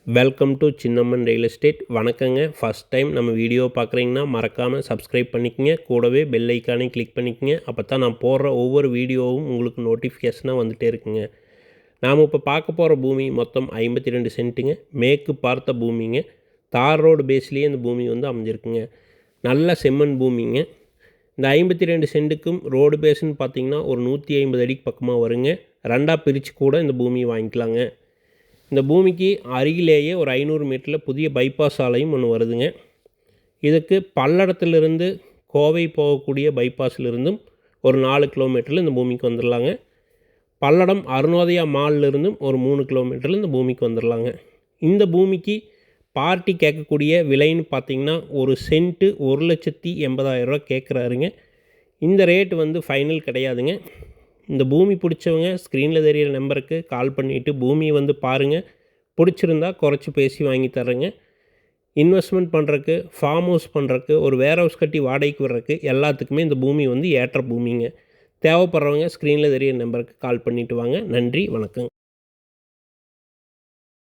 Welcome to Chinnamman real estate. வணக்கங்க. First time நம்ம video பார்க்குறீங்கன்னா மறக்காமல் சப்ஸ்கிரைப் பண்ணிக்கங்க. கூடவே பெல் ஐக்கானையும் கிளிக் பண்ணிக்கங்க. அப்போ தான் நான் போடுற ஒவ்வொரு வீடியோவும் உங்களுக்கு நோட்டிஃபிகேஷனாக வந்துகிட்டே இருக்குங்க. நாம் இப்போ பார்க்க போகிற பூமி மொத்தம் 52 சென்ட்டுங்க. மேற்கு பார்த்த பூமிங்க. தார் ரோடு பேஸ்லேயே இந்த பூமி வந்து அமைஞ்சிருக்குங்க. நல்ல செம்மண் பூமிங்க. இந்த 52 சென்ட்டுக்கும் ரோடு பேஸ்ன்னு பார்த்தீங்கன்னா ஒரு 150 அடிக்கு பக்கமாக வருங்க. ரெண்டாக பிரித்து கூட இந்த பூமியை வாங்கிக்கலாங்க. இந்த பூமிக்கு அருகிலேயே ஒரு 500 மீட்டரில் புதிய பைபாஸ் சாலையும் ஒன்று வருதுங்க. இதுக்கு பல்லடத்திலிருந்து கோவை போகக்கூடிய பைபாஸிலிருந்தும் ஒரு 4 கிலோமீட்டரில் இந்த பூமிக்கு வந்துடலாங்க. பல்லடம் அருணோதயா மால்லிருந்தும் ஒரு 3 கிலோமீட்டரில் இந்த பூமிக்கு வந்துடலாங்க. இந்த பூமிக்கு பார்ட்டி கேட்கக்கூடிய விலைன்னு பார்த்திங்கன்னா ஒரு சென்ட்டு 1,80,000 கேட்குறாருங்க. இந்த ரேட்டு வந்து ஃபைனல் கிடையாதுங்க. இந்த பூமி பிடிச்சவங்க ஸ்க்ரீனில் தெரிகிற நம்பருக்கு கால் பண்ணிவிட்டு பூமியை வந்து பாருங்கள். பிடிச்சிருந்தா குறைச்சி பேசி வாங்கி தர்றேங்க. இன்வெஸ்ட்மெண்ட் பண்ணுறக்கு, ஃபார்ம் ஹவுஸ் பண்ணுறக்கு, ஒரு வேர் ஹவுஸ் கட்டி வாடகைக்கு விடுறக்கு எல்லாத்துக்குமே இந்த பூமி வந்து ஏற்ற பூமிங்க. தேவைப்படுறவங்க ஸ்க்ரீனில் தெரிகிற நம்பருக்கு கால் பண்ணிவிட்டு வாங்க. நன்றி, வணக்கம்.